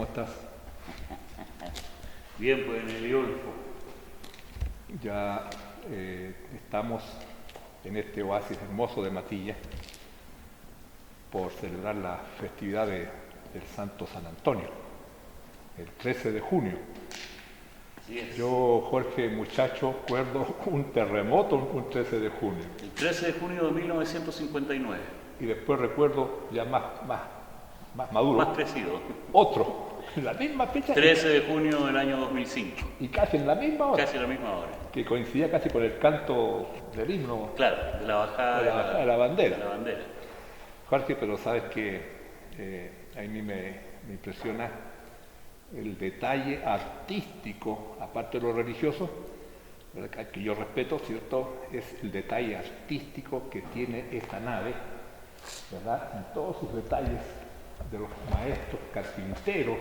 ¿cómo estás? Bien, pues en el Iolfo. Ya estamos en este oasis hermoso de Matilla por celebrar la festividad del Santo San Antonio, el 13 de junio. Así es. Yo, Jorge, muchacho, recuerdo un terremoto un 13 de junio. El 13 de junio de 1959. Y después recuerdo ya más maduro, Más crecido. otro, en la misma fecha 13 de junio del año 2005. y casi en la misma hora, Casi a la misma hora. que coincidía casi con el canto del himno Claro, de la bajada de la bandera. de la bandera. Jorge, pero sabes que a mí me impresiona el detalle artístico, aparte de lo religioso, ¿verdad?, que yo respeto, ¿cierto? Es el detalle artístico que tiene esta nave, ¿verdad?, en todos sus detalles de los maestros carpinteros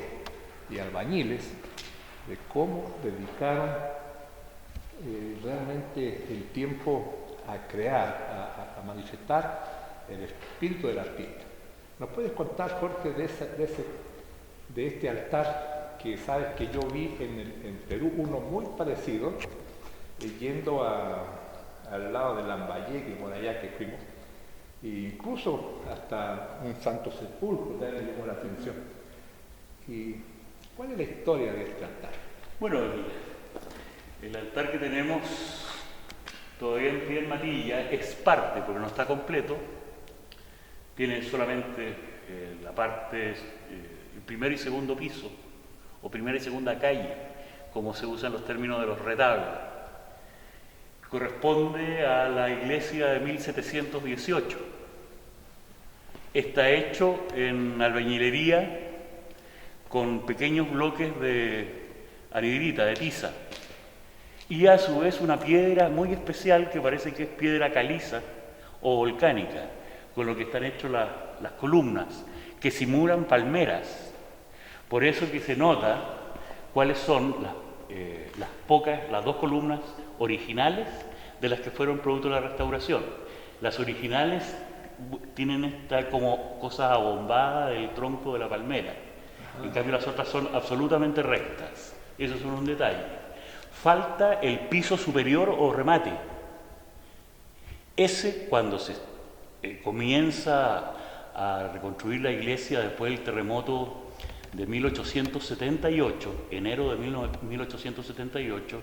y albañiles, de cómo dedicaron realmente el tiempo a crear, a manifestar el espíritu del artista. ¿Nos puedes contar, Jorge, de este altar que sabes que yo vi en Perú, uno muy parecido, yendo al lado de Lambayeque, por allá que fuimos, e incluso hasta un Santo Sepulcro, me llamó la atención? ¿Y cuál es la historia de este altar? Bueno, el altar que tenemos todavía en pie en Matilla es parte, porque no está completo. Tiene solamente la parte, el primer y segundo piso, o primera y segunda calle, como se usan los términos de los retablos. Corresponde a la iglesia de 1718. Está hecho en albañilería con pequeños bloques de anhidrita, de tiza, y a su vez una piedra muy especial que parece que es piedra caliza o volcánica, con lo que están hechas las columnas, que simulan palmeras. Por eso que se nota cuáles son las dos columnas originales de las que fueron producto de la restauración. Las originales tienen esta como cosa abombada del tronco de la palmera. En cambio las otras son absolutamente rectas. Eso es un detalle. Falta el piso superior o remate. Ese, cuando se comienza a reconstruir la iglesia después del terremoto de 1878, enero de 1878,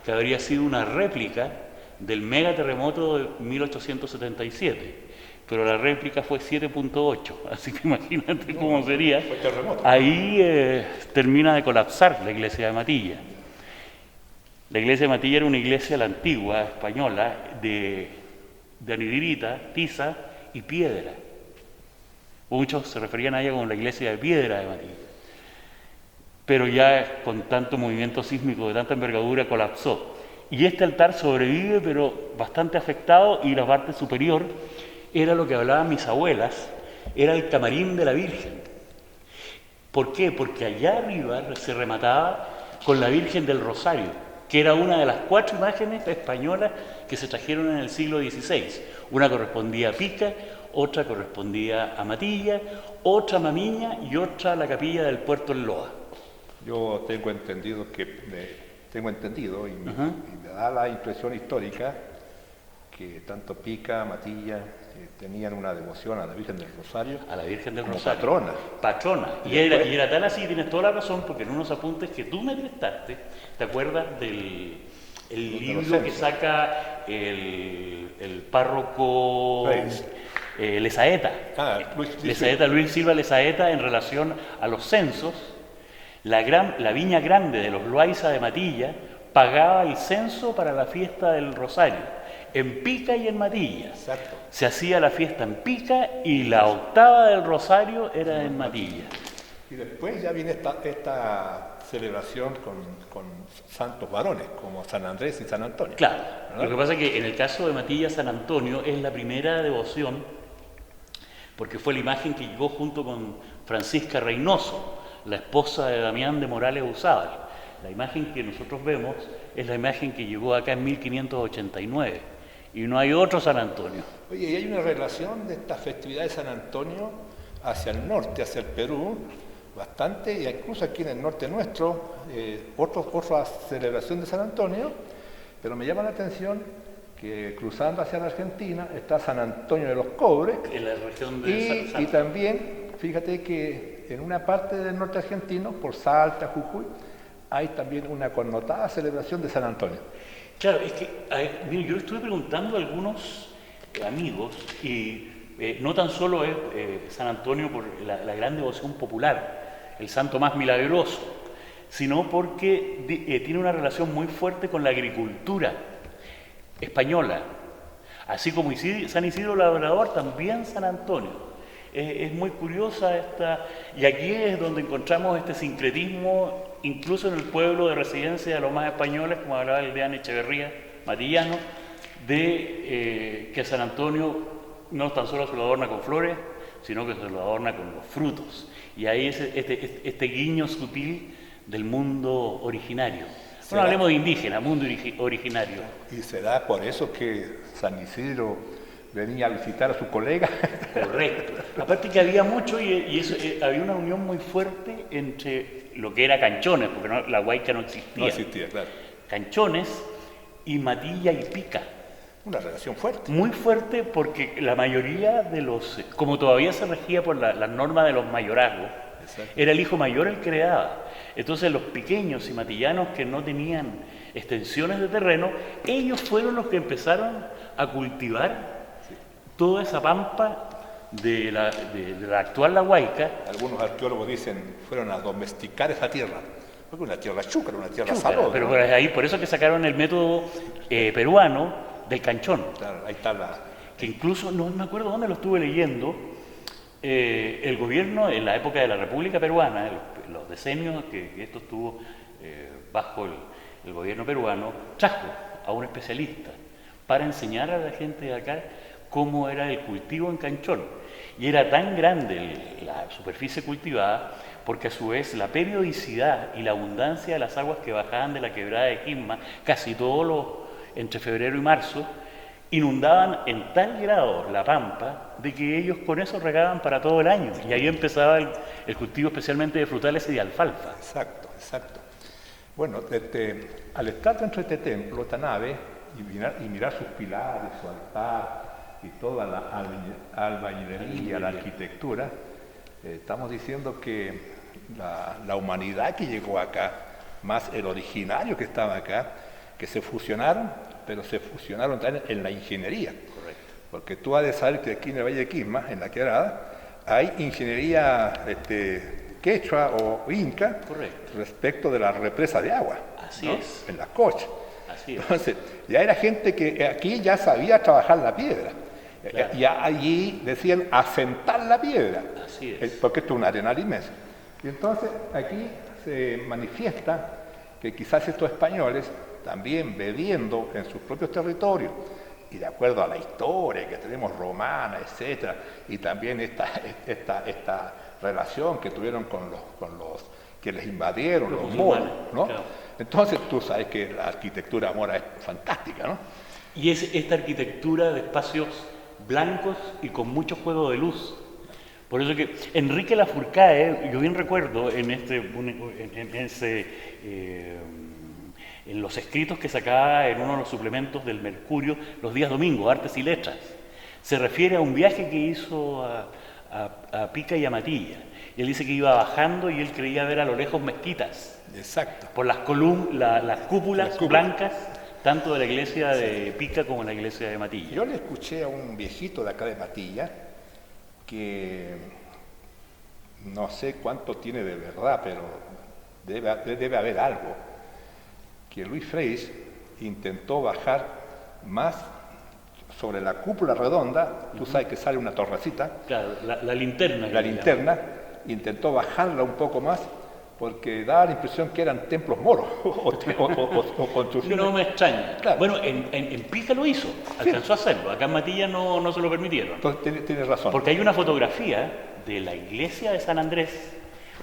que habría sido una réplica del mega terremoto de 1877, pero la réplica fue 7.8, así que imagínate cómo sería. Fue terremoto. Ahí termina de colapsar la iglesia de Matilla. La iglesia de Matilla era una iglesia la antigua, española, de anhidrita, tiza y piedra. Muchos se referían a ella como la iglesia de piedra de Matilla. Pero ya con tanto movimiento sísmico de tanta envergadura colapsó. Y este altar sobrevive, pero bastante afectado, y la parte superior era lo que hablaban mis abuelas, era el camarín de la Virgen. ¿Por qué? Porque allá arriba se remataba con la Virgen del Rosario, que era una de las 4 imágenes españolas que se trajeron en el siglo XVI. Una correspondía a Pica, otra correspondía a Matilla, otra a Mamiña y otra a la capilla del Puerto en Loa. Yo tengo entendido y me da la impresión histórica que tanto Pica, Matilla tenían una devoción a la Virgen del Rosario. A la Virgen del como Rosario. patrona. Patrona. Y era tal así, tienes toda la razón, porque en unos apuntes que tú me prestaste, ¿te acuerdas del libro que saca el párroco Lezaeta? Luis Silva Lezaeta, en relación a los censos? La Viña Grande de los Loaiza de Matilla pagaba el censo para la fiesta del Rosario, en Pica y en Matilla. Exacto. Se hacía la fiesta en Pica y la octava del Rosario era en Matilla. Y después ya viene esta celebración con santos varones, como San Andrés y San Antonio. Claro, ¿verdad? lo que pasa es que en el caso de Matilla, San Antonio es la primera devoción, porque fue la imagen que llegó junto con Francisca Reynoso, la esposa de Damián de Morales Uzábal. La imagen que nosotros vemos es la imagen que llegó acá en 1589, y no hay otro San Antonio. Oye, y hay una relación de esta festividad de San Antonio hacia el norte, hacia el Perú, bastante, y incluso aquí en el norte nuestro, otra celebración de San Antonio, pero me llama la atención que cruzando hacia la Argentina está San Antonio de los Cobres, En la región de y también, fíjate que en una parte del norte argentino, por Salta, Jujuy, hay también una connotada celebración de San Antonio. Claro, es que mire, yo estuve preguntando a algunos amigos y no tan solo es San Antonio por la gran devoción popular, el santo más milagroso, sino porque tiene una relación muy fuerte con la agricultura española, así como San Isidro Labrador, también San Antonio. Es muy curiosa esta, y aquí es donde encontramos este sincretismo, incluso en el pueblo de residencia de los más españoles, como hablaba el deán Echeverría, Matillano, de que San Antonio no tan solo se lo adorna con flores, sino que se lo adorna con los frutos. Y ahí es este guiño sutil del mundo originario. Bueno, hablemos de indígena, mundo originario. Y será por eso que San Isidro venía a visitar a su colega. Correcto. Aparte que había mucho y eso, había una unión muy fuerte entre lo que era Canchones, porque la huayca no existía. No existía, claro. Canchones y Matilla y Pica. Una relación fuerte. Muy fuerte porque la mayoría de los, como todavía se regía por la norma de los mayorazgos, exacto, era el hijo mayor el que heredaba. Entonces los pequeños y matillanos que no tenían extensiones de terreno, ellos fueron los que empezaron a cultivar toda esa pampa de la actual La Huayca. Algunos arqueólogos dicen fueron a domesticar esa tierra, porque una tierra chúcara, una tierra salobre. Pero ¿no? Ahí, por eso que sacaron el método peruano del canchón. Claro, ahí está que incluso, no me acuerdo dónde lo estuve leyendo, el gobierno en la época de la República Peruana, los decenios que esto estuvo bajo el gobierno peruano, trajo a un especialista para enseñar a la gente de acá cómo era el cultivo en canchón. Y era tan grande la superficie cultivada, porque a su vez la periodicidad y la abundancia de las aguas que bajaban de la quebrada de Quisma, casi todos los, entre febrero y marzo, inundaban en tal grado la pampa de que ellos con eso regaban para todo el año. Y ahí empezaba el cultivo especialmente de frutales y de alfalfa. Exacto, exacto. Bueno, al estar dentro de este templo, esta nave, y mirar sus pilares, su altar y toda la albañilería, la arquitectura, estamos diciendo que la humanidad que llegó acá, más el originario que estaba acá, que se fusionaron, pero se fusionaron también en la ingeniería. Correcto. Porque tú has de saber que aquí en el Valle de Quisma, en la quebrada, hay ingeniería quechua o inca. Correcto. Respecto de la represa de agua. Así ¿no? es. En las cochas. Así es. Entonces, ya era gente que aquí ya sabía trabajar la piedra. Claro. Ya allí decían asentar la piedra. Así es. Porque esto es un arenal inmenso. Y entonces aquí se manifiesta que quizás estos españoles, también bebiendo en sus propios territorios, y de acuerdo a la historia que tenemos romana, etcétera, y también esta relación que tuvieron con los que les invadieron, los moros, ¿no? Claro. Entonces tú sabes que la arquitectura mora es fantástica, ¿no? Y es esta arquitectura de espacios blancos y con mucho juego de luz. Por eso que Enrique Lafourcade, yo bien recuerdo en los escritos que sacaba en uno de los suplementos del Mercurio los días domingos, Artes y Letras, se refiere a un viaje que hizo a Pica y a Matilla. Y él dice que iba bajando y él creía ver a lo lejos mezquitas. Exacto. Por las cúpulas blancas, tanto de la iglesia de Pica como de la iglesia de Matilla. Yo le escuché a un viejito de acá de Matilla, que no sé cuánto tiene de verdad, pero debe haber algo, que Luis Freix intentó bajar más sobre la cúpula redonda. Tú sabes que sale una torrecita. Claro, la linterna. La linterna, intentó bajarla un poco más, porque daba la impresión que eran templos moros o construcciones. No me extraña. Claro. Bueno, en Pica lo hizo, alcanzó a hacerlo. Acá en Matilla no se lo permitieron. Entonces tienes razón. Porque hay una fotografía de la iglesia de San Andrés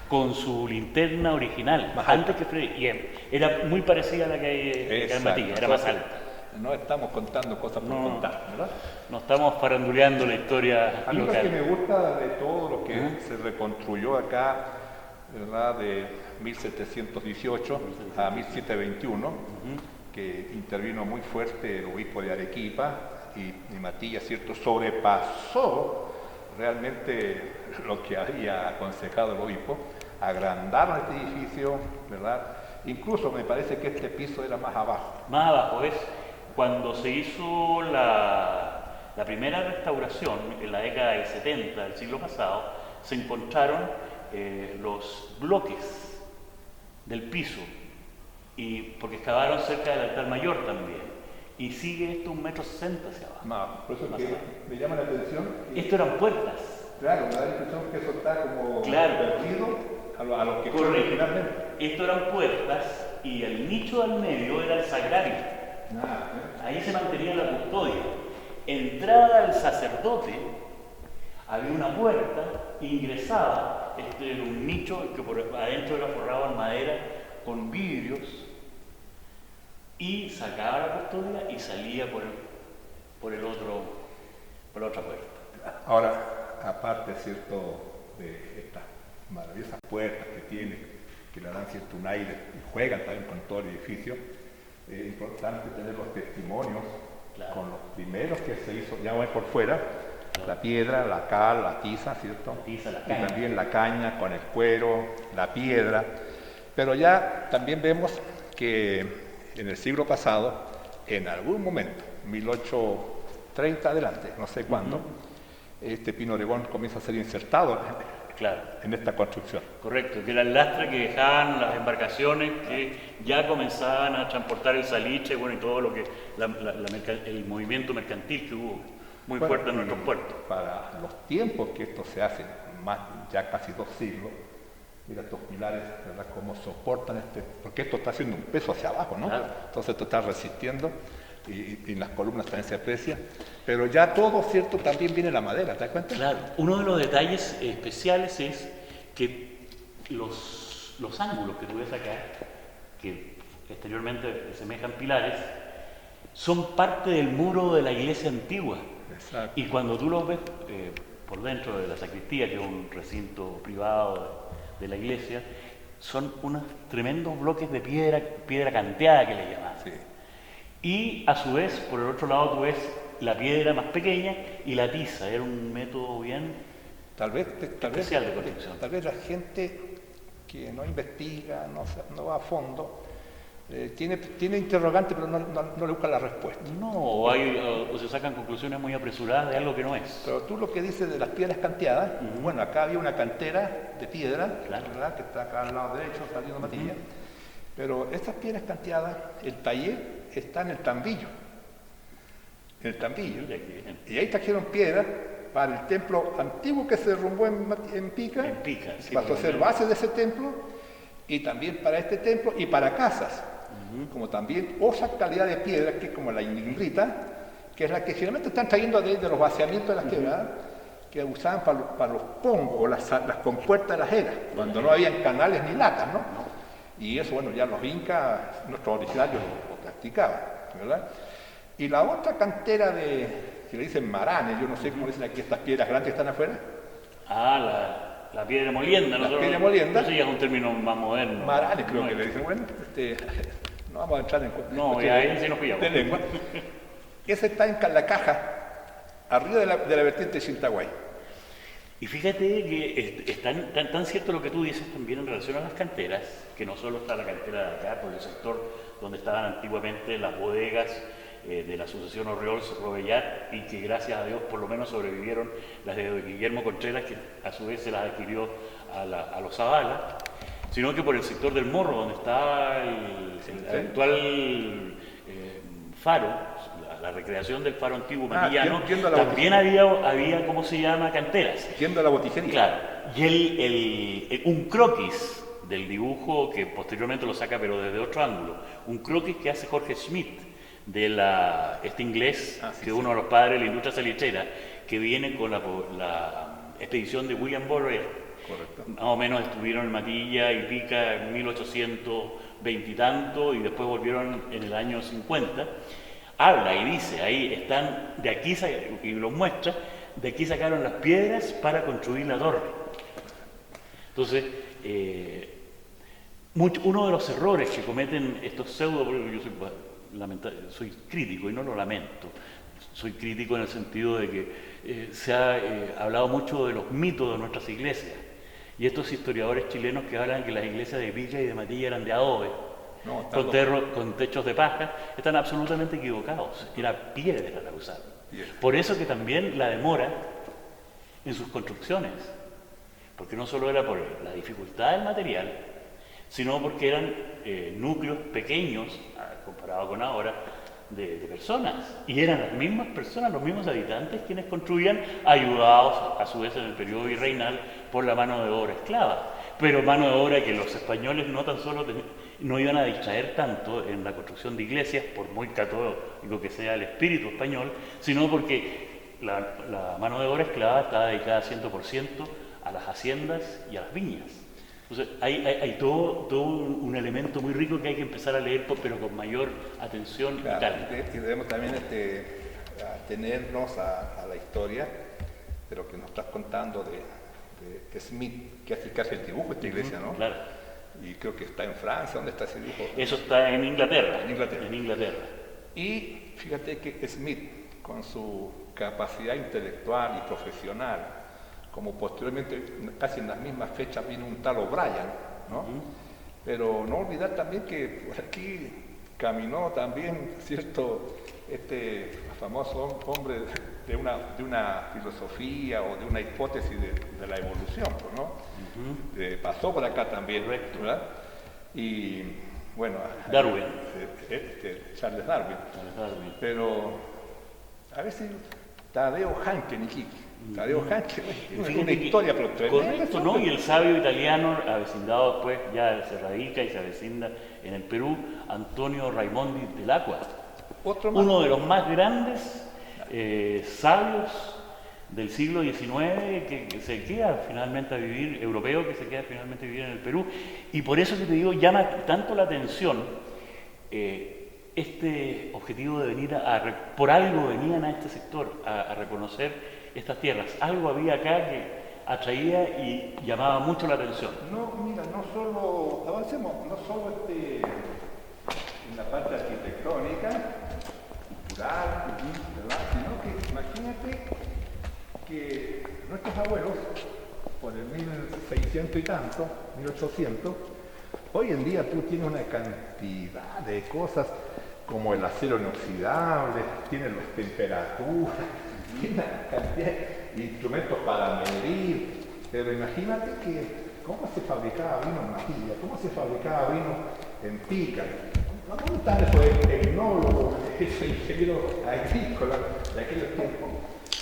con su linterna original, más antes que Freix, y era muy parecida a la que hay acá en Matilla, era más alta. No estamos contando cosas por contar, ¿verdad? No estamos faranduleando la historia a mí local. Lo que me gusta de todo lo que se reconstruyó acá ¿verdad? De 1718 a 1721, que intervino muy fuerte el obispo de Arequipa y Matías, ¿cierto? Sobrepasó realmente lo que había aconsejado el obispo, agrandaron este edificio, ¿verdad? Incluso me parece que este piso era más abajo. Más abajo es cuando se hizo la primera restauración, en la década del 70 del siglo pasado, se encontraron los bloques del piso, y porque excavaron cerca del altar mayor también, y sigue esto 1,60 metros hacia abajo. No, por eso es que me llama la atención. Esto eran puertas. Claro, me da la impresión que eso está como Claro. perdido a lo que fue Correcto. originalmente. Esto eran puertas y el nicho al medio era el sagrario. Ahí se mantenía la custodia. Entrada el sacerdote, había una puerta, ingresaba, este era un nicho que por adentro era forrado en madera con vidrios, y sacaba la custodia y salía por la otra puerta. Ahora, aparte, ¿cierto?, de estas maravillosas puertas que tiene, que le dan cierto un aire y juegan también con todo el edificio, es importante tener los testimonios. Claro. Con los primeros que se hizo, ya voy por fuera, claro. La piedra, la cal, la tiza, ¿cierto? La tiza, la y caña. también la caña con el cuero, la piedra. Pero ya también vemos que en el siglo pasado, en algún momento, 1830 adelante, no sé cuándo, este pino oregón comienza a ser insertado, claro, en esta construcción. Correcto, que era el lastre que dejaban las embarcaciones que ya comenzaban a transportar el saliche, bueno, y todo lo que el movimiento mercantil que hubo muy fuerte en nuestros puertos. Para los tiempos que esto se hace, más ya casi 2 siglos, mira estos pilares, ¿verdad?, cómo soportan porque esto está haciendo un peso hacia abajo, ¿no? Claro. Entonces esto está resistiendo y las columnas también se aprecian, pero ya todo, ¿cierto?, también viene la madera, ¿te das cuenta? Claro, uno de los detalles especiales es que los ángulos que tú ves acá, que exteriormente semejan pilares, son parte del muro de la iglesia antigua. Exacto. Y cuando tú los ves por dentro de la sacristía, que es un recinto privado de la iglesia, son unos tremendos bloques de piedra canteada que le llaman. Sí. Y a su vez, por el otro lado, tú ves la piedra más pequeña y la tiza. Era un método bien especial de construcción. Tal vez la gente que no investiga, no va a fondo, tiene interrogantes, pero no le busca la respuesta. No, o se sacan conclusiones muy apresuradas de algo que no es. Pero tú lo que dices de las piedras canteadas, bueno, acá había una cantera de piedra, claro, ¿verdad?, que está acá al lado derecho, saliendo Matilla, pero estas piedras canteadas, el taller está en el tambillo. Y ahí trajeron piedras para el templo antiguo que se derrumbó en Pica, sí, pasó a ser base de ese templo, y también para este templo y para casas, como también otra calidad de piedra, que es como la ingrita, que es la que generalmente están trayendo de los vaciamientos de las quebradas, que usaban para los pongos o las compuertas de las eras, cuando no habían canales ni latas, ¿no? Y eso, bueno, ya los incas, nuestros originarios lo practicaban, ¿verdad? Y la otra cantera que le dicen maranes, yo no sé cómo dicen aquí estas piedras grandes que están afuera. La piedra molienda. La piedra molienda. Eso ya es un término más moderno. Maranes creo que le dicen, bueno, no vamos a entrar en no, ya ahí sí nos pillamos. De lengua. Esa está en la caja, arriba de la vertiente de Chiltagüey. Y fíjate que es tan cierto lo que tú dices también en relación a las canteras, que no solo está la cantera de acá, por el sector donde estaban antiguamente las bodegas de la Asociación Orriols-Robellat, y que gracias a Dios por lo menos sobrevivieron las de Guillermo Contreras, que a su vez se las adquirió a los Zavala, sino que por el sector del Morro, donde está el actual faro, la recreación del faro antiguo matillano, también había, ¿cómo se llama?, canteras. Yendo a la botijería. Claro, y un croquis del dibujo, que posteriormente lo saca pero desde otro ángulo, un croquis que hace Jorge Schmidt, de este inglés, que es uno de los padres de la industria salitrera, que viene con la expedición de William Borrell. Correcto. Más o menos estuvieron en Matilla y Pica en 1820 y tanto, y después volvieron en el año 50. Habla y dice, ahí están, de aquí, y lo muestra, de aquí sacaron las piedras para construir la torre. Entonces, uno de los errores que cometen estos pseudo, porque yo soy crítico y no lo lamento, soy crítico en el sentido de que se ha hablado mucho de los mitos de nuestras iglesias, y estos historiadores chilenos que hablan que las iglesias de Villa y de Matilla eran de adobe, con techos de paja, están absolutamente equivocados, era piedra la usaban. Por eso que también la demora en sus construcciones, porque no solo era por la dificultad del material, sino porque eran núcleos pequeños, comparado con ahora, de personas. Y eran las mismas personas, los mismos habitantes quienes construían, ayudados a su vez en el periodo virreinal por la mano de obra esclava. Pero mano de obra que los españoles no tan solo no iban a distraer tanto en la construcción de iglesias, por muy católico que sea el espíritu español, sino porque la mano de obra esclava estaba dedicada 100% a las haciendas y a las viñas. Entonces hay todo un elemento muy rico que hay que empezar a leer, pero con mayor atención y calma. Y debemos también atenernos a la historia de lo que nos estás contando de Smith, que hace casi el dibujo de esta iglesia, ¿no? Claro. Y creo que está en Francia. ¿Dónde está ese dibujo? Eso está en Inglaterra. En Inglaterra. Y fíjate que Smith, con su capacidad intelectual y profesional, como posteriormente, casi en las mismas fechas, vino un tal O'Brien, ¿no? Pero no olvidar también que por aquí caminó también, ¿cierto?, este famoso hombre de una filosofía o de una hipótesis de la evolución, ¿no? Pasó por acá también, ¿verdad? Y bueno, Darwin. Charles Darwin. Pero a veces Tadeo Hanken es una historia correcto, ¿no? Y el sabio italiano, avecindado después, ya se radica y se avecina en el Perú, Antonio Raimondi dell'Acqua, uno de los más grandes sabios del siglo XIX que se queda finalmente a vivir, europeo que se queda finalmente a vivir en el Perú. Y por eso que te digo, llama tanto la atención este objetivo de venir por algo venían a este sector a reconocer estas tierras. Algo había acá que atraía y llamaba mucho la atención. No, mira, no solo, avancemos, no solo en la parte arquitectónica, cultural, ¿verdad? Sino que imagínate que nuestros abuelos, por el 1600 y tanto, 1800, hoy en día tú tienes una cantidad de cosas como el acero inoxidable, tienes las temperaturas, tienes una cantidad de instrumentos para medir, pero imagínate que cómo se fabricaba vino en Matilla, cómo se fabricaba vino en Pica. ¿Dónde están esos tecnólogos, esos ingenieros agrícolas de aquellos tiempos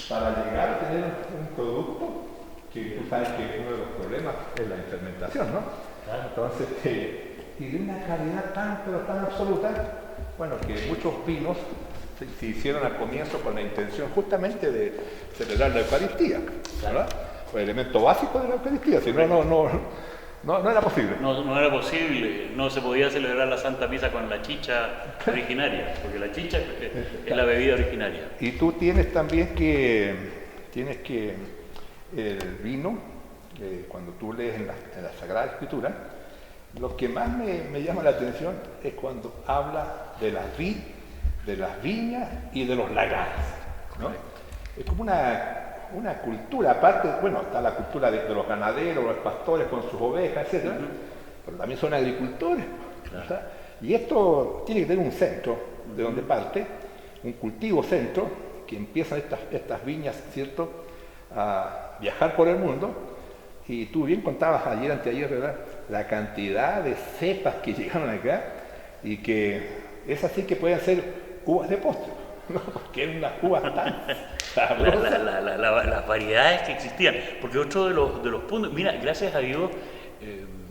para llegar a tener un producto que tú sabes que uno de los problemas es la fermentación, ¿no? Claro. Entonces, y de una calidad pero tan absoluta, bueno, que muchos vinos se hicieron al comienzo con la intención justamente de celebrar la Eucaristía, ¿verdad? El elemento básico de la Eucaristía, si no era posible. No era posible, no se podía celebrar la Santa Misa con la chicha originaria, porque la chicha es la bebida originaria. Y tú tienes también que el vino, cuando tú lees en la Sagrada Escritura, lo que más me llama la atención es cuando habla de las viñas y de los lagares, ¿no? Es como una cultura, aparte, bueno, está la cultura de los ganaderos, los pastores con sus ovejas, etc. Pero también son agricultores. Claro. Y esto tiene que tener un centro de donde parte, un cultivo centro, que empiezan estas viñas, ¿cierto?, a viajar por el mundo. Y tú bien contabas anteayer, ¿verdad?, la cantidad de cepas que llegaron acá y que es así que pueden ser uvas de postre, ¿no? Porque eran unas uvas tan sabrosas. Las variedades que existían, porque otro de los puntos, mira, gracias a Dios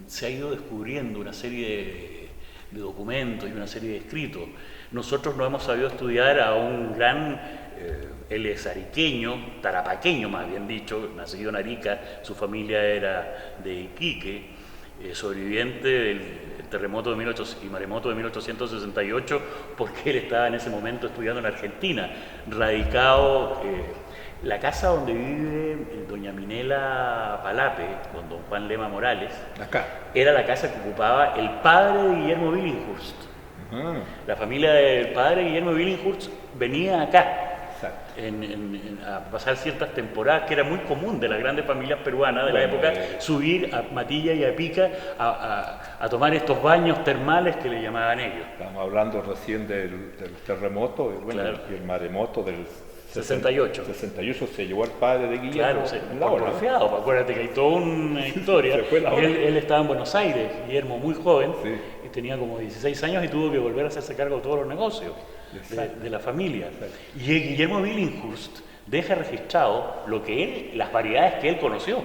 se ha ido descubriendo una serie de documentos y una serie de escritos. Nosotros no hemos sabido estudiar a un gran, él es ariqueño, tarapaqueño más bien dicho, nacido en Arica, su familia era de Iquique, sobreviviente del terremoto y maremoto de 1868, porque él estaba en ese momento estudiando en Argentina, radicado La casa donde vive doña Minela Palape, con don Juan Lema Morales, Acá. era la casa que ocupaba el padre de Guillermo Billinghurst. La familia del padre de Guillermo Billinghurst venía acá a pasar ciertas temporadas, que era muy común de las grandes familias peruanas de la época, subir a Matilla y a Pica a tomar estos baños termales que le llamaban ellos. Estamos hablando recién del terremoto y el maremoto del 68. 68 se llevó al padre de Guillermo. Claro, porfiado, acuérdate que hay toda una historia. Él estaba en Buenos Aires, Guillermo muy joven, y tenía como 16 años y tuvo que volver a hacerse cargo de todos los negocios de la familia. Y Guillermo Billinghurst deja registrado las variedades que él conoció.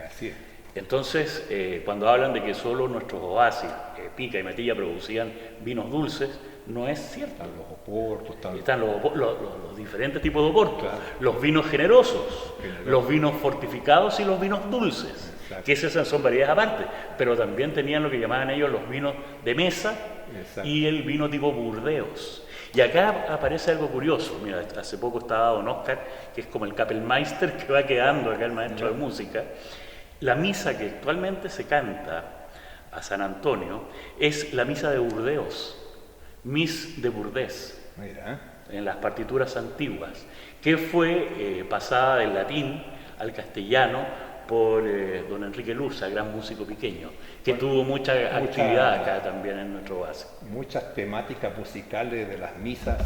Así es. Entonces, cuando hablan de que solo nuestros oasis, Pica y Matilla, producían vinos dulces, no es cierto. Están los oportos, están los diferentes tipos de oportos, los vinos generosos, los vinos fortificados y los vinos dulces, que esas son variedades aparte, pero también tenían lo que llamaban ellos los vinos de mesa y el vino tipo Burdeos. Y acá aparece algo curioso. Mira, hace poco estaba don Oscar, que es como el Kapellmeister que va quedando acá, el maestro de música. La misa que actualmente se canta a San Antonio es la misa de Burdeos, Miss de Burdés, en las partituras antiguas, que fue pasada del latín al castellano por don Enrique Lurza, gran músico piqueño, que tuvo mucha actividad acá también en nuestro base. Muchas temáticas musicales de las misas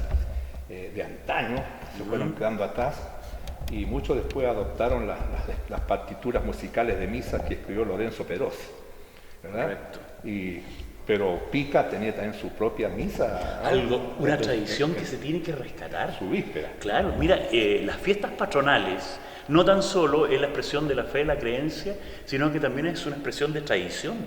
de antaño se fueron quedando atrás, y muchos después adoptaron las partituras musicales de misa que escribió Lorenzo Perosi, ¿verdad? Correcto. Pero Pica tenía también su propia misa. Una tradición que se tiene que rescatar. Su víspera. Claro, mira, las fiestas patronales no tan solo es la expresión de la fe, la creencia, sino que también es una expresión de tradición.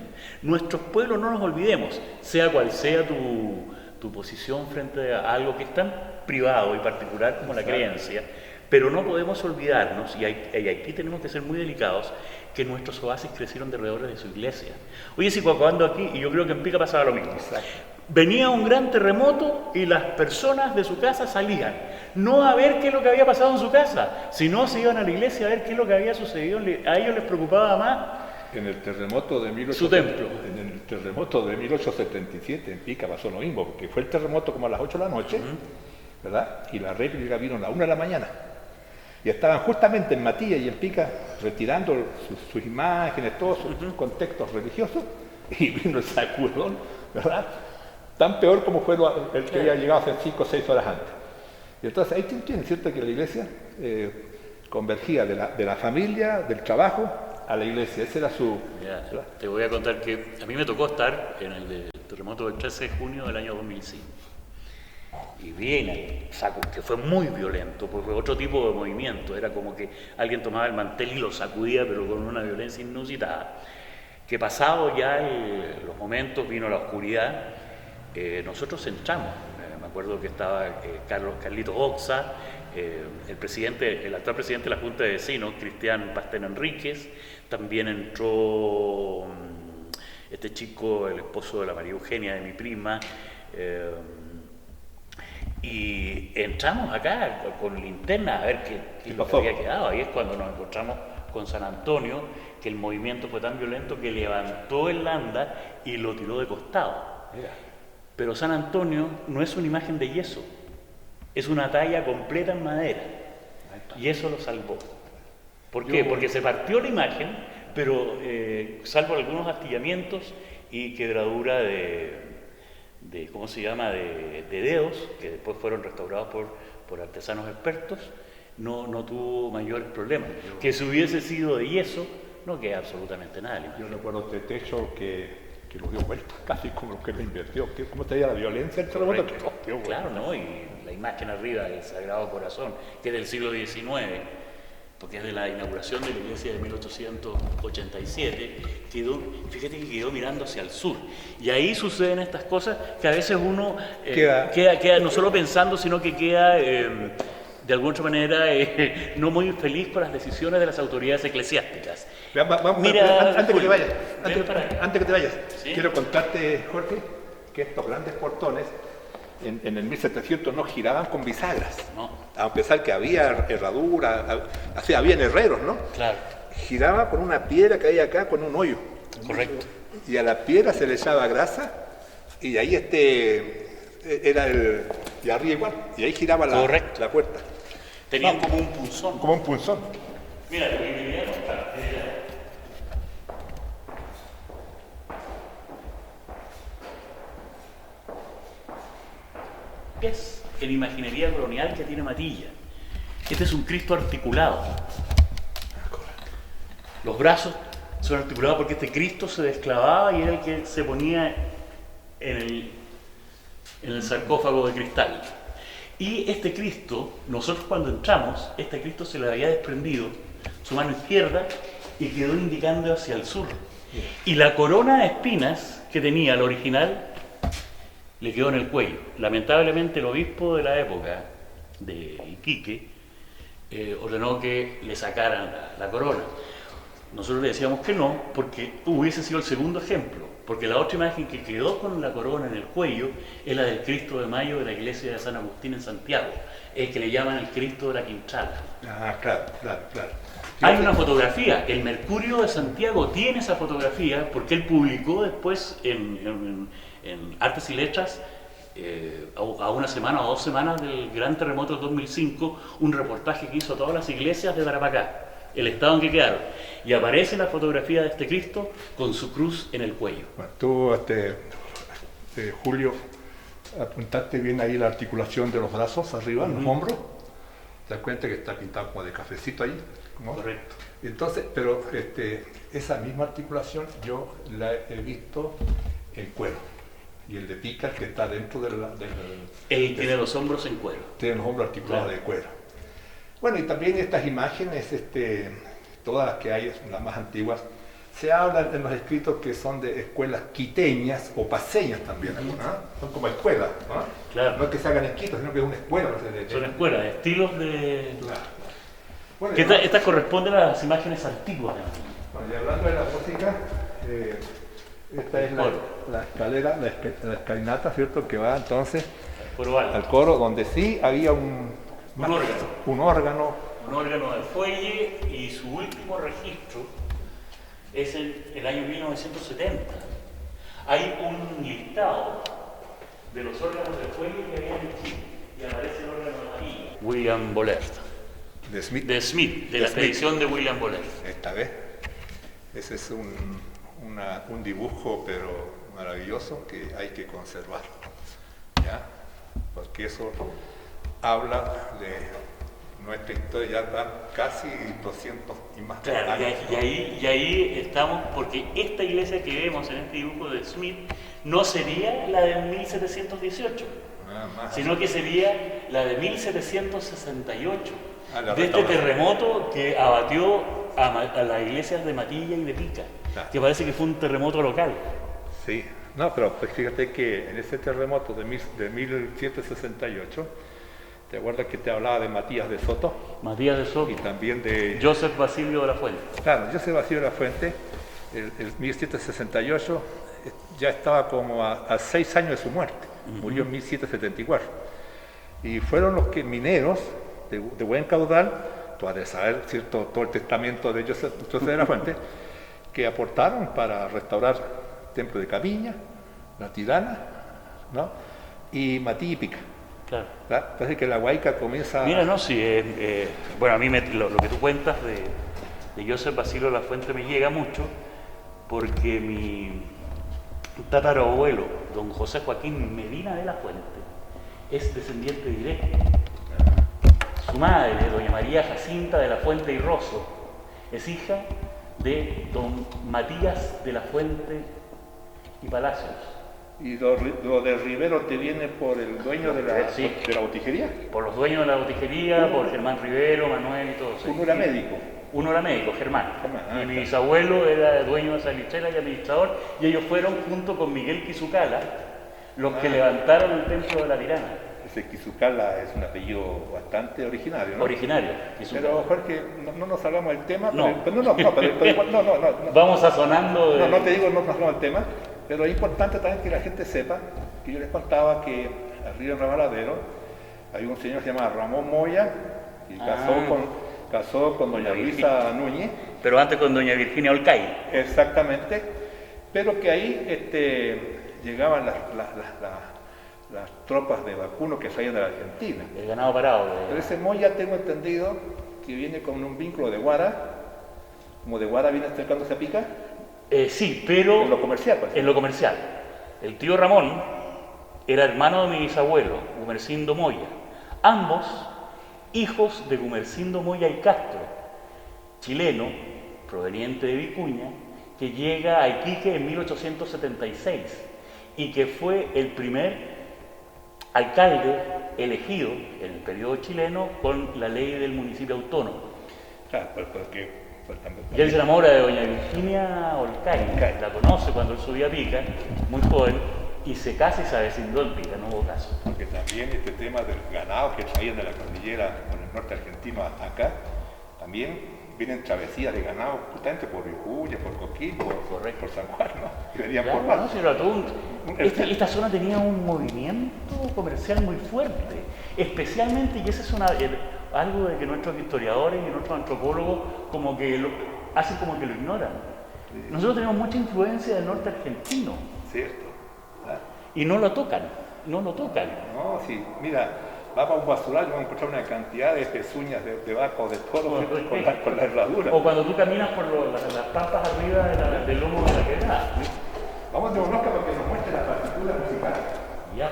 Nuestros pueblos, no nos olvidemos, sea cual sea tu posición frente a algo que es tan privado y particular como la creencia, pero no podemos olvidarnos, y aquí tenemos que ser muy delicados, que nuestros oasis crecieron alrededor de su iglesia. Oye, si cuando ando aquí, y yo creo que en Pica pasaba lo mismo, venía un gran terremoto y las personas de su casa salían, no a ver qué es lo que había pasado en su casa, sino se iban a la iglesia a ver qué es lo que había sucedido. A ellos les preocupaba más en el terremoto de su templo. En el terremoto de 1877 en Pica pasó lo mismo, porque fue el terremoto como a las 8 de la noche, ¿verdad? Y la réplica vino a las 1 de la mañana. Y estaban justamente en Matilla y en Pica retirando sus imágenes, todos sus contextos religiosos, y vino el sacudón, ¿verdad? Tan peor como fue el que había llegado hace 5 o 6 horas antes. Y entonces ahí tienen cierto que la iglesia convergía de la familia, del trabajo, a la iglesia. Ese era su... Mira, te voy a contar que a mí me tocó estar en el terremoto del 13 de junio del año 2005. Y viene que fue muy violento, porque fue otro tipo de movimiento, era como que alguien tomaba el mantel y lo sacudía, pero con una violencia inusitada. Que pasado ya los momentos, vino la oscuridad, nosotros entramos. Me acuerdo que estaba Carlitos Oxa, el actual presidente de la Junta de Vecinos, Cristian Pastén Enríquez, también entró este chico, el esposo de la María Eugenia, de mi prima, y entramos acá con linterna a ver qué lo que había quedado. Ahí es cuando nos encontramos con San Antonio, que el movimiento fue tan violento que levantó el landa y lo tiró de costado. Pero San Antonio no es una imagen de yeso, es una talla completa en madera, y eso lo salvó. ¿Por qué? Porque se partió la imagen, pero salvo algunos astillamientos y quebradura de ¿cómo se llama?, de dedos, que después fueron restaurados por artesanos expertos, no tuvo mayores problemas. Que si hubiese sido de yeso, no queda absolutamente nada. Yo recuerdo este techo que lo dio vuelta, casi como lo que lo invirtió. ¿Cómo te veía la violencia del terremoto? Claro, ¿no? Y la imagen arriba del Sagrado Corazón, que es del siglo XIX, porque es de la inauguración de la iglesia de 1887, fíjate que quedó mirando hacia el sur. Y ahí suceden estas cosas que a veces uno queda no solo pensando, sino que queda de alguna otra manera no muy feliz con las decisiones de las autoridades eclesiásticas. Mira, antes que te vayas, ¿sí? Quiero contarte, Jorge, que estos grandes portones en el 1700 no giraban con bisagras. No. A pesar que había herradura, así habían herreros, ¿no? Claro, Giraba con una piedra que hay acá, con un hoyo. correcto. Y a la piedra se le echaba grasa y ahí era y arriba igual, y ahí giraba Correcto. la puerta. Tenían como un punzón. Como un punzón. Mira, lo que quería mostrar es en imaginería colonial que tiene Matilla. Este es un Cristo articulado. Los brazos son articulados porque este Cristo se desclavaba y era el que se ponía en el sarcófago de cristal. Y este Cristo, nosotros cuando entramos, este Cristo se le había desprendido su mano izquierda y quedó indicando hacia el sur. Y la corona de espinas que tenía el original le quedó en el cuello. Lamentablemente el obispo de la época de Iquique ordenó que le sacaran la corona. Nosotros le decíamos que no, porque hubiese sido el segundo ejemplo, porque la otra imagen que quedó con la corona en el cuello es la del Cristo de Mayo de la iglesia de San Agustín en Santiago, el que le llaman el Cristo de la Quintrala. Ah, claro. Hay una fotografía, el Mercurio de Santiago tiene esa fotografía porque él publicó después en Artes y Letras, a una semana o 2 semanas del gran terremoto del 2005, un reportaje que hizo a todas las iglesias de Tarapacá, el estado en que quedaron, y aparece la fotografía de este Cristo con su cruz en el cuello. Bueno, tú, Julio, apuntaste bien ahí la articulación de los brazos arriba, en los hombros. Te das cuenta que está pintado como de cafecito ahí, ¿no? Correcto. Entonces, pero esa misma articulación yo la he visto en cuero. Y el de Pícar, que está dentro Él tiene los hombros en cuero. tiene los hombros articulados Claro. de cuero. Bueno, y también estas imágenes, todas las que hay, las más antiguas, se hablan en los escritos que son de escuelas quiteñas o paseñas también, ¿no? Son como escuelas, ¿no? Claro. No es que se hagan en Quito, sino que es una escuela. Son escuelas, estilos de... Claro. Bueno, Que y estas corresponden a las imágenes antiguas. bueno, y hablando de la música, esta es la escalera, la escalinata, ¿cierto? Que va entonces Coro alto. al coro, donde sí había un órgano. un órgano. Un órgano de fuelle, y su último registro es en el año 1970. Hay un listado de los órganos de fuelle que había en Chile y aparece el órgano de Matilla. William Bollert. De Smith. De Smith, de la expedición de William Bollert. Esta vez. Ese es un dibujo, pero maravilloso, que hay que conservar. ¿Ya? Porque eso habla de nuestra historia, ya van casi 200 y más Claro, años. y ahí estamos, porque esta iglesia que vemos en este dibujo de Smith no sería la de 1718, Nada más. sino que sería la de 1768, Ah, la de este restauración. terremoto que abatió a las iglesias de Matilla y de Pica, Claro. que parece que fue un terremoto local. Sí, no, pero pues fíjate que en ese terremoto de 1768, ¿te acuerdas que te hablaba de Matías de Soto? Matías de Soto, Y también de... Joseph Basilio de la Fuente. Claro, José Basilio de la Fuente, el 1768, ya estaba como a 6 años de su muerte. Murió en 1774. Y fueron los que mineros de buen caudal, tú has de saber, ¿cierto?, todo el testamento de José de la Fuente, que aportaron para restaurar el templo de Caviña, la Tirana, ¿no? Y Matilla y Pica. Claro. ¿Verdad? Entonces que la Huayca comienza... Mira, no, sí, bueno, a mí lo que tú cuentas de Joseph Basilio de la Fuente me llega mucho, porque mi tatarabuelo, don José Joaquín Medina de la Fuente, es descendiente directo. Su madre, doña María Jacinta de la Fuente y Rosso, es hija de don Matías de la Fuente y Palacios. Y lo de Rivero te viene por el dueño de Sí. de la botijería. Por los dueños de la botijería, por Germán Rivero, Manuel y todos. Uno era médico. Uno era médico, Germán. Germán, Y mi claro. bisabuelo era dueño de salitrera y administrador, y ellos fueron junto con Miguel Quizucala los que levantaron el templo de la Tirana. Ese Quizucala es un apellido bastante originario, ¿no? Originario, Quizucala. Pero Jorge, no nos salgamos del tema. No. Pero no. Vamos sazonando de... No te digo no nos salgamos del tema, pero es importante también que la gente sepa que yo les contaba que arriba en Ravaladero, hay un señor que se llama Ramón Moya, que casó con doña Luisa Núñez. Pero antes con doña Virginia Olcay. Exactamente, pero que ahí llegaban las tropas de vacunos que salían de la Argentina. El ganado parado. Pero ese Moya tengo entendido que viene con un vínculo de Guara, como de Guara viene acercándose a Pica. Sí, pero... En lo comercial, pues. En lo comercial. El tío Ramón era hermano de mi bisabuelo, Gumersindo Moya. Ambos hijos de Gumersindo Moya y Castro, chileno, proveniente de Vicuña, que llega a Iquique en 1876 y que fue el primer alcalde elegido en el periodo chileno con la ley del municipio autónomo. Claro, porque también. Y él se enamora de doña Virginia Olcay, la conoce cuando él subía a Pica, muy joven, y se casa y se avecindó en Pica, no hubo caso. Porque también este tema del ganado que salían de la cordillera por el norte argentino acá, también vienen travesías de ganado justamente por Vicuña, por Coquimbo, por San Juan, ¿no? Que venían por ¿no? Esta zona tenía un movimiento comercial muy fuerte, especialmente, y esa es algo de que nuestros historiadores y nuestros antropólogos hacen como que lo ignoran. Nosotros tenemos mucha influencia del norte argentino. Cierto. Claro. Y no lo tocan. No, sí, mira, vamos a un basural y vamos a encontrar una cantidad de pezuñas de vaca o de toro con la herradura. O cuando tú caminas por las pampas arriba del lomo de la quebrada. Vamos de Monosca para que nos muestre la partitura musical. Ya.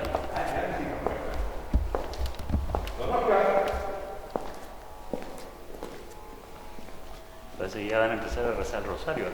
Parece que ya van a empezar a rezar el rosario acá.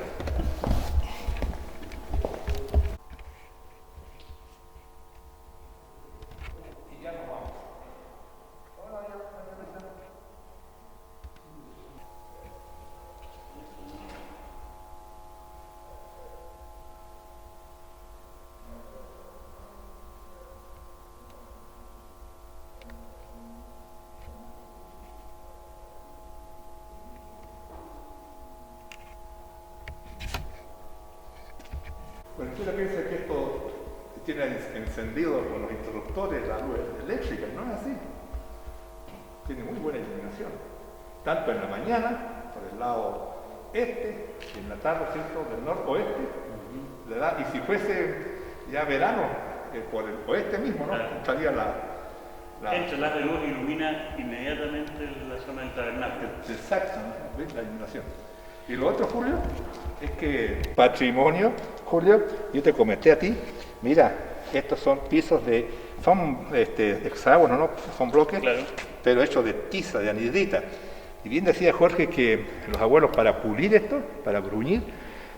Bueno, tú le piensas que esto tiene encendido con los interruptores la luz eléctrica, no es así. Tiene muy buena iluminación, tanto en la mañana, por el lado este, y en la tarde, ¿cierto?, del noroeste, le da, y si fuese ya verano, por el oeste mismo, ¿no? Estaría Entra la luz y ilumina inmediatamente la zona del tabernáculo. Exacto, ¿no? ¿Ves la iluminación? Y lo otro, Julio, es que patrimonio, Julio, yo te comenté a ti, mira, estos son pisos son hexágonos, ¿no? Son bloques, claro, pero hechos de tiza, de anhidrita. Y bien decía Jorge que los abuelos para pulir esto, para bruñir,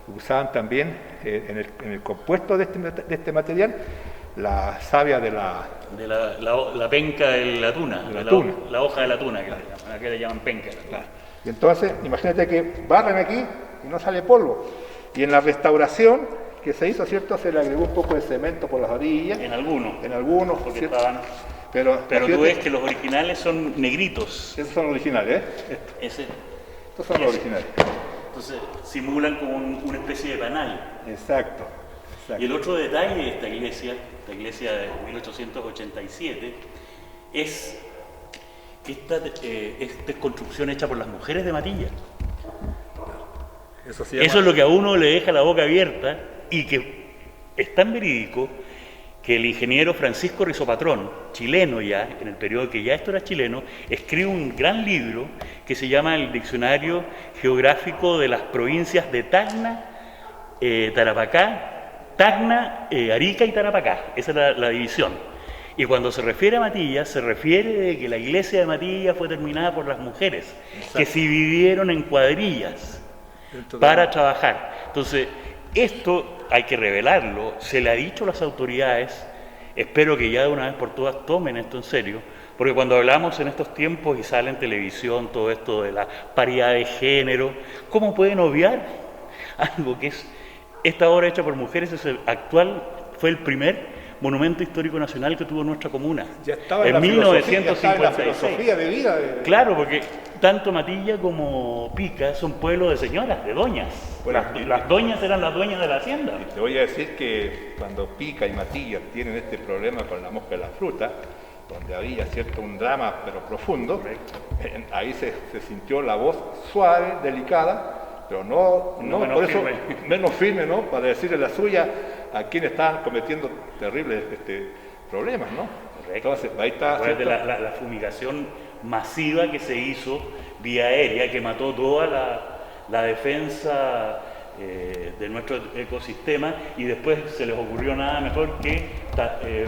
usaban también en el compuesto de este material la savia de la penca de la tuna, la hoja de la tuna, que le llaman penca. Claro. Y entonces, imagínate que barren aquí y no sale polvo. Y en la restauración que se hizo, ¿cierto?, se le agregó un poco de cemento por las orillas. En algunos, porque ¿cierto? estaban... Pero tú ves que los originales son negritos. Esos son los originales, ¿eh? Estos son los originales. Entonces simulan como una especie de panal. Exacto. Y el otro detalle de esta iglesia de 1887, es que esta es construcción hecha por las mujeres de Matilla. Eso es lo que a uno le deja la boca abierta, y que es tan verídico que el ingeniero Francisco Rizopatrón, chileno ya, en el periodo que ya esto era chileno, escribe un gran libro que se llama el Diccionario Geográfico de las Provincias de Tacna, Arica y Tarapacá. Esa es la división. Y cuando se refiere a Matilla, se refiere de que la iglesia de Matilla fue terminada por las mujeres, que se dividieron en cuadrillas para trabajar. Entonces, esto hay que revelarlo, se le ha dicho a las autoridades, espero que ya de una vez por todas tomen esto en serio, porque cuando hablamos en estos tiempos y sale en televisión todo esto de la paridad de género, ¿cómo pueden obviar algo que es esta obra hecha por mujeres? Fue el primer monumento histórico nacional que tuvo nuestra comuna. Ya estaba en la 1956. la filosofía de vida. Claro, porque tanto Matilla como Pica son pueblos de señoras, de doñas. Bueno, las doñas eran las dueñas de la hacienda. Y te voy a decir que cuando Pica y Matilla tienen este problema con la mosca de la fruta, donde había cierto un drama pero profundo, ahí se sintió la voz suave, delicada, pero no por eso menos firme, ¿no? Para decirle la suya a quienes estaban cometiendo terribles problemas, ¿no? Correcto. Entonces, ahí está La fumigación masiva que se hizo vía aérea, que mató toda la defensa de nuestro ecosistema, y después se les ocurrió nada mejor que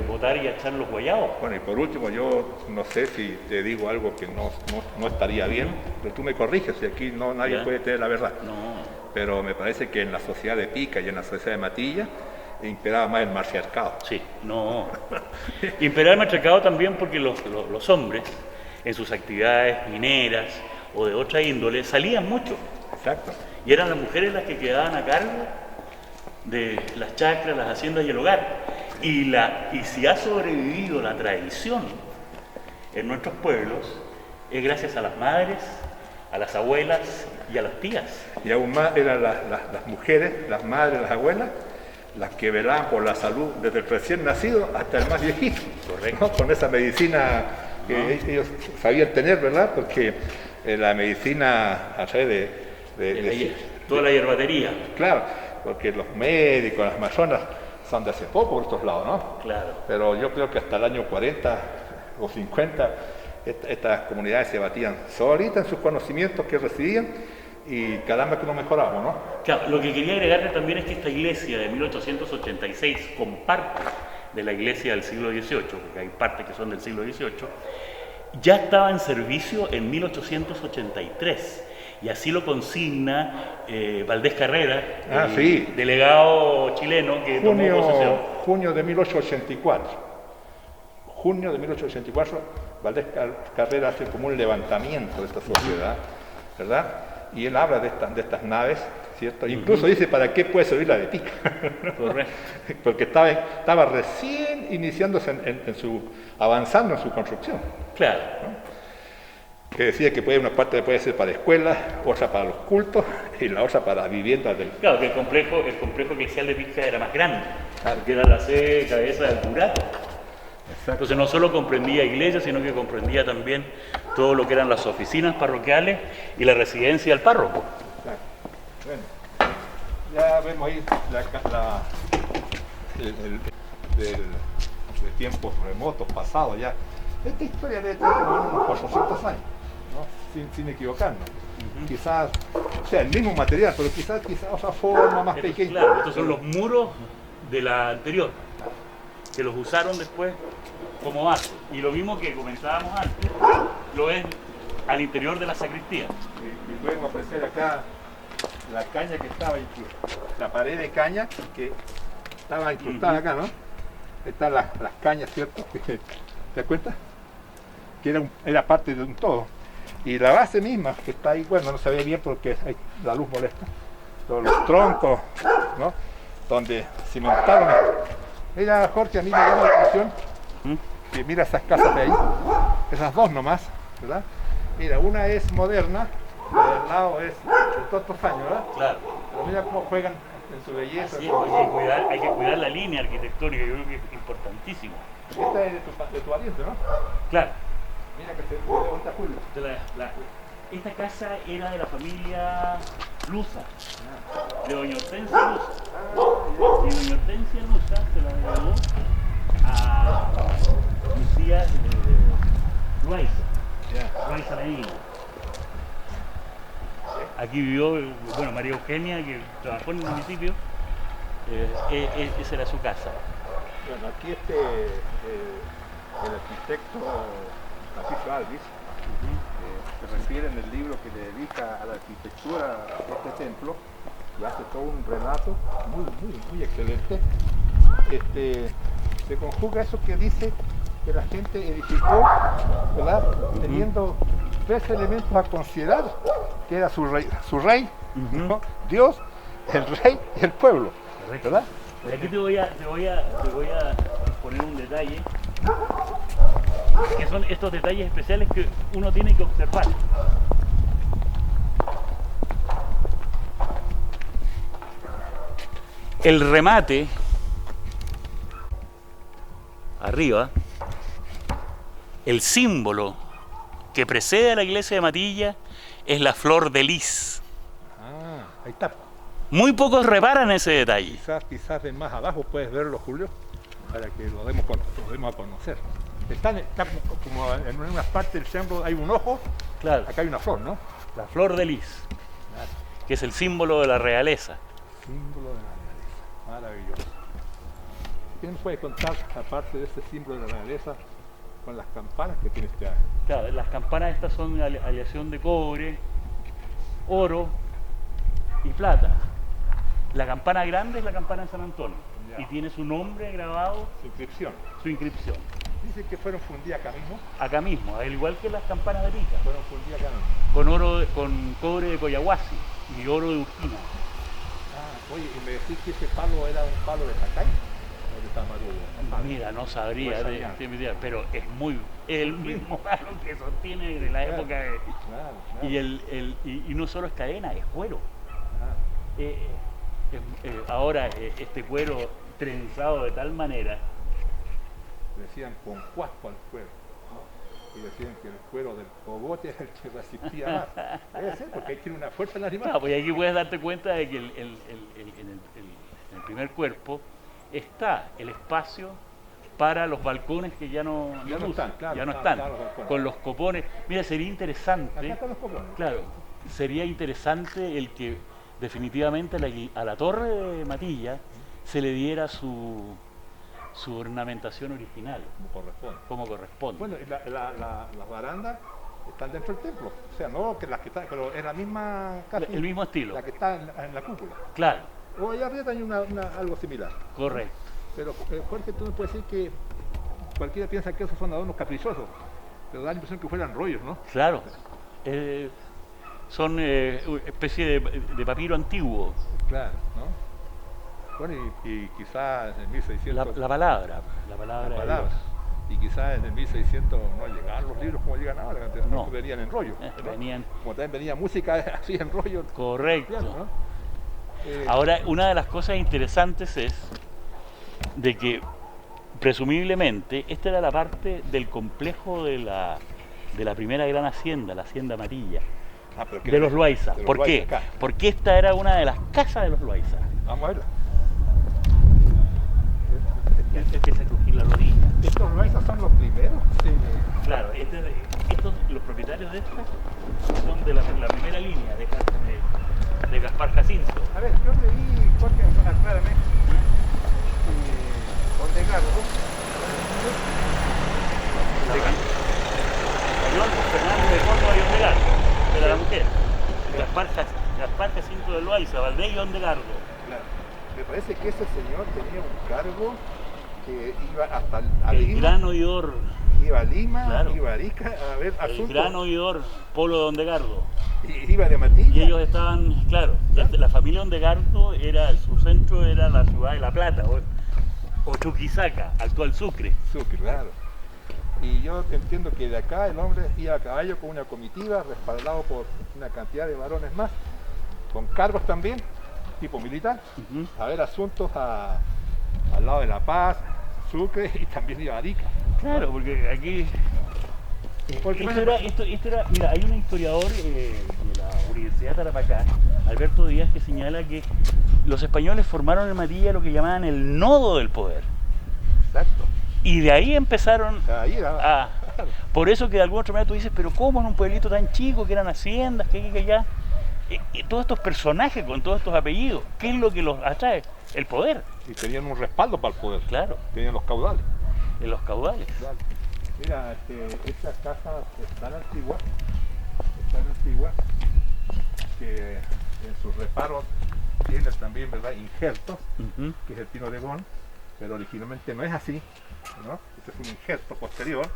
botar y echar los guayabos. Bueno, y por último, yo no sé si te digo algo que no estaría bien, pero tú me corriges, y aquí nadie puede tener la verdad. No. Pero me parece que en la sociedad de Pica y en la sociedad de Matilla imperaba más el matriarcado. Sí, no. Imperaba el matriarcado también porque los hombres, en sus actividades mineras o de otra índole, salían mucho. Exacto. Y eran las mujeres las que quedaban a cargo de las chacras, las haciendas y el hogar. Y si ha sobrevivido la tradición en nuestros pueblos, es gracias a las madres, a las abuelas y a las tías. Y aún más eran las mujeres, las madres, las abuelas, las que velaban por la salud desde el recién nacido hasta el más viejito. Correcto. ¿No? Con esa medicina que ellos sabían tener, ¿verdad? Porque la medicina a través toda la hierbatería. Claro, porque los médicos, las matronas son de hace poco por estos lados, ¿no? Claro. Pero yo creo que hasta el año 40 o 50 estas comunidades se batían solitas en sus conocimientos que recibían, y caramba que no mejoramos, ¿no? Claro, lo que quería agregarle también es que esta iglesia de 1886 comparte de la iglesia del siglo XVIII, porque hay partes que son del siglo XVIII, ya estaba en servicio en 1883, y así lo consigna Valdés Carrera, sí. delegado chileno que tomó posesión. Junio de 1884. Junio de 1884, Valdés Carrera hace como un levantamiento de esta sociedad, ¿verdad? Y él habla de estas naves, ¿cierto? Incluso dice para qué puede servir la de Pica. Correcto. Porque estaba recién iniciándose avanzando en su construcción. Claro. ¿No? Que decía que una parte puede ser para escuelas, otra para los cultos y la otra para viviendas del... Claro, que el complejo eclesial de Pica era más grande, porque era la sede cabeza del curato. Exacto. Entonces no solo comprendía iglesias, sino que comprendía también todo lo que eran las oficinas parroquiales y la residencia del párroco. Exacto. Bueno, ya vemos ahí de tiempos remotos, pasados ya. Esta historia debe tener como unos 400 años, ¿no? Sin equivocarnos. Quizás, o sea, el mismo material, pero quizás otra forma más pequeña. Claro, estos son los muros de la anterior, que los usaron después como base. Y lo mismo que comentábamos antes, lo es al interior de la sacristía. Y podemos apreciar acá la caña que estaba incrustada, la pared de caña que estaba incrustada acá, ¿no? Están las cañas, ¿cierto? ¿Te das cuenta? Que era parte de un todo. Y la base misma, que está ahí, bueno, no se ve bien porque la luz molesta. Todos los troncos, ¿no? Donde cimentaron esto. Mira, Jorge, a mí me llama la atención que mira esas casas de ahí, esas dos nomás, ¿verdad? Mira, una es moderna, la del lado es de todos estos años, ¿verdad? Claro. Pero mira cómo juegan en su belleza. Así es, hay que cuidar la línea arquitectónica, yo creo que es importantísimo. Esta es de tu pariente, ¿no? Claro. Mira que se ve bonita, Julio. Esta casa era de la familia Luza, de doña Hortensia Luza. Y doña Hortensia Luza se la heredó a mis tías Loaiza Medina. Aquí vivió, bueno, María Eugenia, que trabajó en el municipio, esa era su casa. Bueno, aquí el arquitecto Patricio Alvis se refiere en el libro que le dedica a la arquitectura de este templo y hace todo un relato muy excelente. Se conjuga eso que dice que la gente edificó, ¿verdad? Teniendo tres elementos a considerar, que era su rey, ¿no? Dios, el rey y el pueblo, ¿verdad? Aquí te voy a poner un detalle, que son estos detalles especiales que uno tiene que observar. El remate, arriba, el símbolo que precede a la iglesia de Matilla es la flor de lis. Ah, ahí está. Muy pocos reparan ese detalle. Quizás de más abajo puedes verlo, Julio, para que lo demos a conocer. Está como en una parte del símbolo hay un ojo, Claro, acá hay una flor, ¿no? la flor de lis, Claro. que es el símbolo de la realeza. Símbolo de la realeza, maravilloso. ¿Quién puede contar, aparte de este símbolo de la realeza, con las campanas que tiene este área? Claro, las campanas estas son aleación de cobre, oro y plata. La campana grande es la campana de San Antonio Ya. y tiene su nombre grabado, Su inscripción. su inscripción. Dicen que fueron fundidas acá mismo. Acá mismo, al igual que las campanas de pica, Fueron fundidas acá mismo. con oro, con cobre de Coyahuasi y oro de Urquina. Ah, oye, y me decís que ese palo era un palo de Jacay o de Tamarugo. Mira, no sabría Pues de allá. mediar, pero es muy el mismo palo que sostiene de la Claro. época de, Claro. y no solo es cadena, es cuero. Ah, Ahora este cuero trenzado de tal manera, decían con cuaspo al cuero, ¿no? Y decían que el cuero del cogote era el que resistía más. Debe ser, porque ahí tiene una fuerza el animal. pues aquí puedes darte cuenta de que en el primer cuerpo está el espacio para los balcones que ya no Ya no usan, están, claro, ya no claro, están, claro, los balcones. con los copones. Mira, sería interesante, Acá están los copones. claro, sería interesante el que definitivamente a la torre de Matilla se le diera su ornamentación original, Como corresponde. como corresponde. Bueno, y las barandas están dentro del templo. O sea, no que las que están, pero es la misma casi, El mismo estilo. la que está en la cúpula. Claro, O allá arriba hay algo similar. correcto. Pero Jorge, tú no puedes decir que cualquiera piensa que esos son adornos caprichosos, pero da la impresión que fueran rollos, ¿no? Claro, son una especie de papiro antiguo. Claro, ¿no? Bueno, y quizás en 1600... La palabra la de palabra. Dios. Y quizás en el 1600 no llegaban los libros como llegan ahora, No. venían en rollo. ¿no? Venían, Como también venía música así en rollo. correcto. ¿no? Ahora, una de las cosas interesantes es de que presumiblemente esta era la parte del complejo de la primera gran hacienda, la hacienda Matilla, pero que de los Loaiza. de los ¿Por qué? Loaiza acá. Porque esta era una de las casas de los Loaiza. Vamos a verla. Empieza a crujir la rodilla. Estos Loaiza son los primeros. Claro, los propietarios de esta son de la primera línea de Gaspar Jacinto. A ver, yo leí, Jorge, claramente, Ordegardo, Mayor Fernández de Córdoba y Ondegardo, era la mujer. Gaspar Jacinto de Loaiza, Valdés y Ondegardo. claro, me parece que ese señor tenía un cargo que iba hasta a El Lima, gran oidor, iba a Lima, claro. iba a Arica a ver el asuntos, gran oidor Polo de Ondegardo. y iba de Matilla. Y ellos estaban, claro, la familia Ondegardo su centro era la ciudad de La Plata, o Chuquisaca, actual Sucre. Sucre, claro. Y yo entiendo que de acá el hombre iba a caballo con una comitiva, respaldado por una cantidad de varones más, con cargos también, tipo militar, Ujú. a ver asuntos al lado de La Paz, Sucre, y también iba a Arica. Claro, porque aquí Porque esto era, mira, hay un historiador de la Universidad de Tarapacá, Alberto Díaz, que señala que los españoles formaron en Matilla lo que llamaban el nodo del poder. Exacto. Y de ahí empezaron O sea, ahí era, por eso que de alguna otra manera tú dices, pero ¿cómo en un pueblito tan chico, que eran haciendas, que aquí, que allá? Y todos estos personajes con todos estos apellidos, ¿qué es lo que los atrae? El poder, y tenían un respaldo para el poder, claro, tenían los caudales. en los caudales. Claro. Mira, esta casa es tan antigua, que en sus reparos tiene también, ¿verdad?, injertos, Ujú. que es el pino de Gón, pero originalmente no es así, ¿no? Este es un injerto posterior,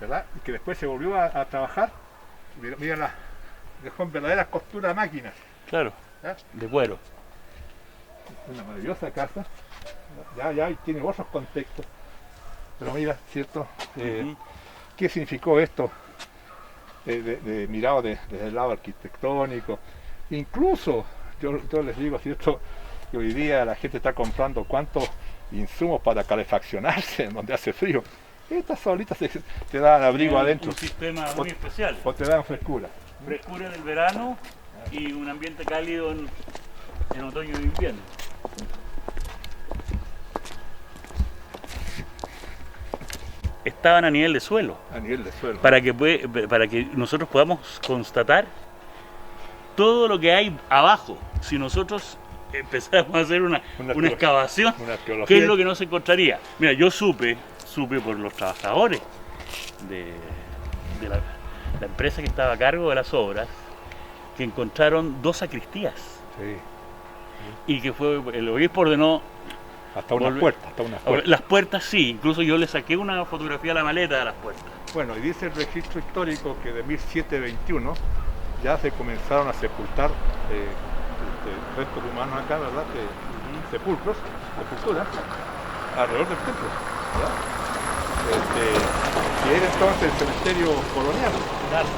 ¿verdad? Y que después se volvió a trabajar, mira dejó en verdaderas costuras a máquinas, Claro, ¿ya? de cuero. Una maravillosa casa, ya tiene otros contextos, Pero mira, ¿cierto? Ujú. ¿Qué significó esto mirado desde el lado arquitectónico? Incluso, yo les digo, ¿cierto? Que hoy día la gente está comprando cuántos insumos para calefaccionarse en donde hace frío. Estas solitas te dan abrigo Tienen adentro un sistema o, muy especial. o te dan frescura. Frescura en el verano y un ambiente cálido en otoño e invierno. Estaban a nivel de suelo, A nivel de suelo. para que nosotros podamos constatar todo lo que hay abajo. Si nosotros empezáramos a hacer una excavación, una arqueología. ¿qué es lo que no se encontraría? Mira, yo supe por los trabajadores de la empresa que estaba a cargo de las obras, que encontraron 2 sacristías Sí. y que el obispo ordenó Hasta una volver- puerta, hasta una puerta. las puertas. Sí, incluso yo le saqué una fotografía a la maleta de las puertas. Bueno, y dice el registro histórico que de 1721 ya se comenzaron a sepultar restos humanos acá, ¿verdad? Sepulturas, alrededor del templo, ¿verdad? Y era entonces el cementerio colonial. Claro.